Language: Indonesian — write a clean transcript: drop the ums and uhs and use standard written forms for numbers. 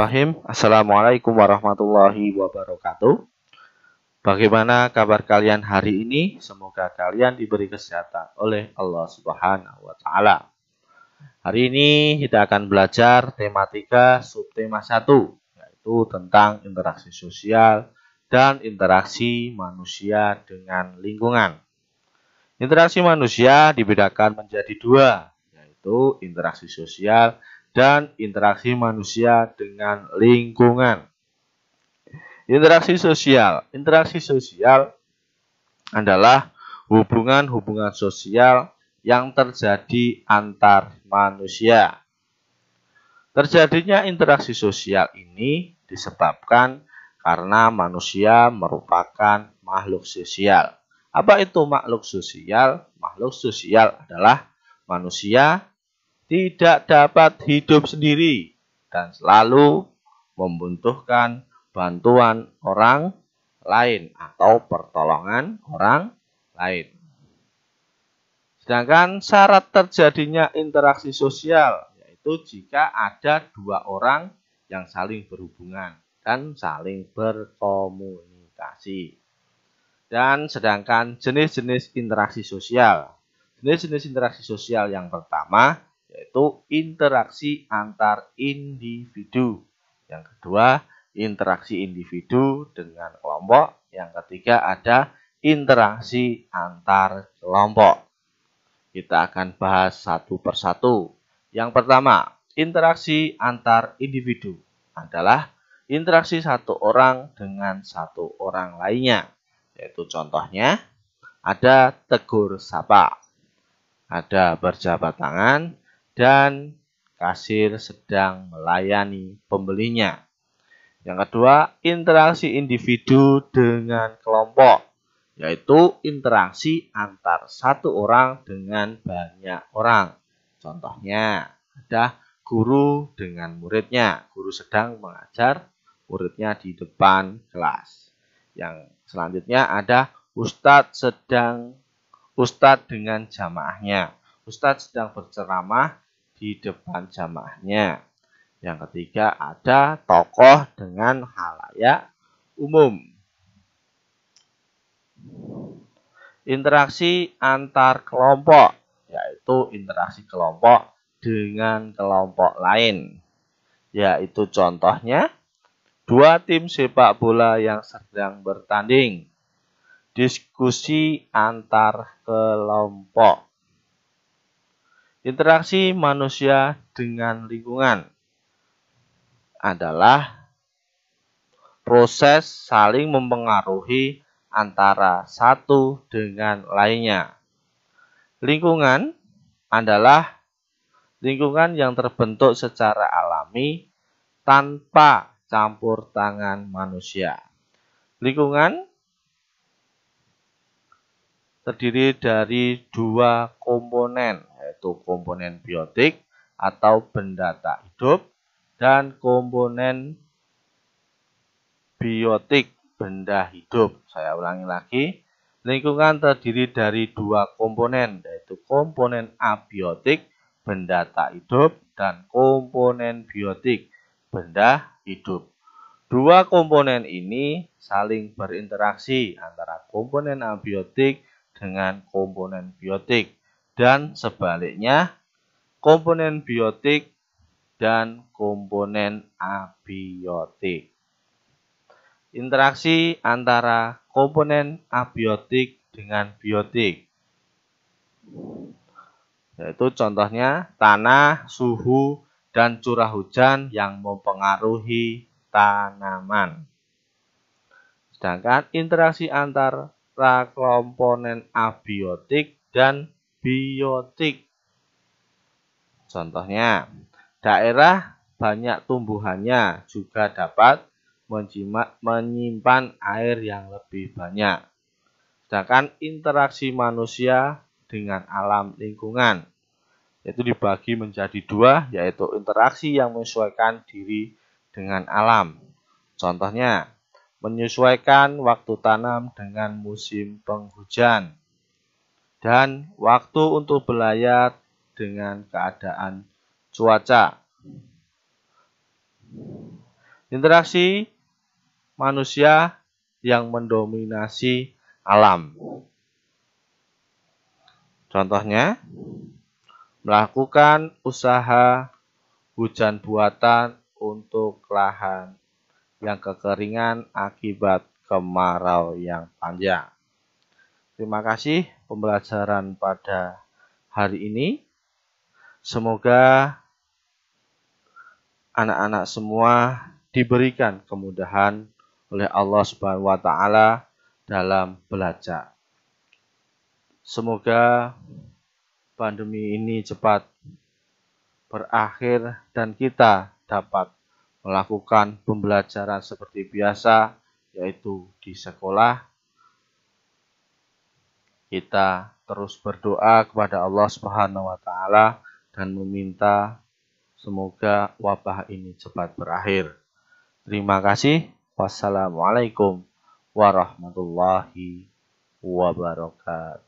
Bismillahirrahmanirrahim. Assalamualaikum warahmatullahi wabarakatuh. Bagaimana kabar kalian hari ini? Semoga kalian diberi kesehatan oleh Allah Subhanahu wa Ta'ala. Hari ini kita akan belajar tematika subtema 1, yaitu tentang interaksi sosial dan interaksi manusia dengan lingkungan. Interaksi manusia dibedakan menjadi dua, yaitu interaksi sosial dan interaksi manusia dengan lingkungan. Interaksi sosial adalah hubungan-hubungan sosial yang terjadi antar manusia. Terjadinya interaksi sosial ini disebabkan karena manusia merupakan makhluk sosial. Apa itu makhluk sosial? Makhluk sosial adalah manusia tidak dapat hidup sendiri dan selalu membutuhkan bantuan orang lain atau pertolongan orang lain. Sedangkan syarat terjadinya interaksi sosial yaitu jika ada dua orang yang saling berhubungan dan saling berkomunikasi. Dan sedangkan jenis-jenis interaksi sosial. Jenis-jenis interaksi sosial yang pertama yaitu interaksi antar individu. Yang kedua, interaksi individu dengan kelompok. Yang ketiga, ada interaksi antar kelompok. Kita akan bahas satu persatu. Yang pertama, interaksi antar individu adalah interaksi satu orang dengan satu orang lainnya. Yaitu contohnya, ada tegur sapa, ada berjabat tangan, dan kasir sedang melayani pembelinya. Yang kedua, interaksi individu dengan kelompok, yaitu interaksi antar satu orang dengan banyak orang. Contohnya, ada guru dengan muridnya. Guru sedang mengajar muridnya di depan kelas. Yang selanjutnya ada ustadz dengan jamaahnya. Ustadz sedang berceramah di depan jamaahnya. Yang ketiga ada tokoh dengan khalayak umum. Interaksi antar kelompok, yaitu interaksi kelompok dengan kelompok lain. Yaitu contohnya dua tim sepak bola yang sedang bertanding. Diskusi antar kelompok. Interaksi manusia dengan lingkungan adalah proses saling mempengaruhi antara satu dengan lainnya. Lingkungan adalah lingkungan yang terbentuk secara alami tanpa campur tangan manusia. Lingkungan terdiri dari dua komponen, yaitu komponen biotik atau benda tak hidup dan komponen biotik benda hidup. Saya ulangi lagi, lingkungan terdiri dari dua komponen, yaitu komponen abiotik benda tak hidup dan komponen biotik benda hidup. Dua komponen ini saling berinteraksi antara komponen abiotik dengan komponen biotik dan sebaliknya komponen biotik dan komponen abiotik. Interaksi antara komponen abiotik dengan biotik, yaitu contohnya tanah, suhu, dan curah hujan yang mempengaruhi tanaman. Sedangkan interaksi antara komponen abiotik dan biotik. Contohnya, daerah banyak tumbuhannya juga dapat menyimpan air yang lebih banyak. Sedangkan interaksi manusia dengan alam lingkungan, yaitu dibagi menjadi dua, yaitu interaksi yang menyesuaikan diri dengan alam. Contohnya, menyesuaikan waktu tanam dengan musim penghujan dan waktu untuk belayar dengan keadaan cuaca. Interaksi manusia yang mendominasi alam. Contohnya, melakukan usaha hujan buatan untuk lahan yang kekeringan akibat kemarau yang panjang. Terima kasih pembelajaran pada hari ini. Semoga anak-anak semua diberikan kemudahan oleh Allah Subhanahu wa taala dalam belajar. Semoga pandemi ini cepat berakhir dan kita dapat melakukan pembelajaran seperti biasa, yaitu di sekolah. Kita terus berdoa kepada Allah Subhanahu wa taala dan meminta semoga wabah ini cepat berakhir. Terima kasih. Wassalamualaikum warahmatullahi wabarakatuh.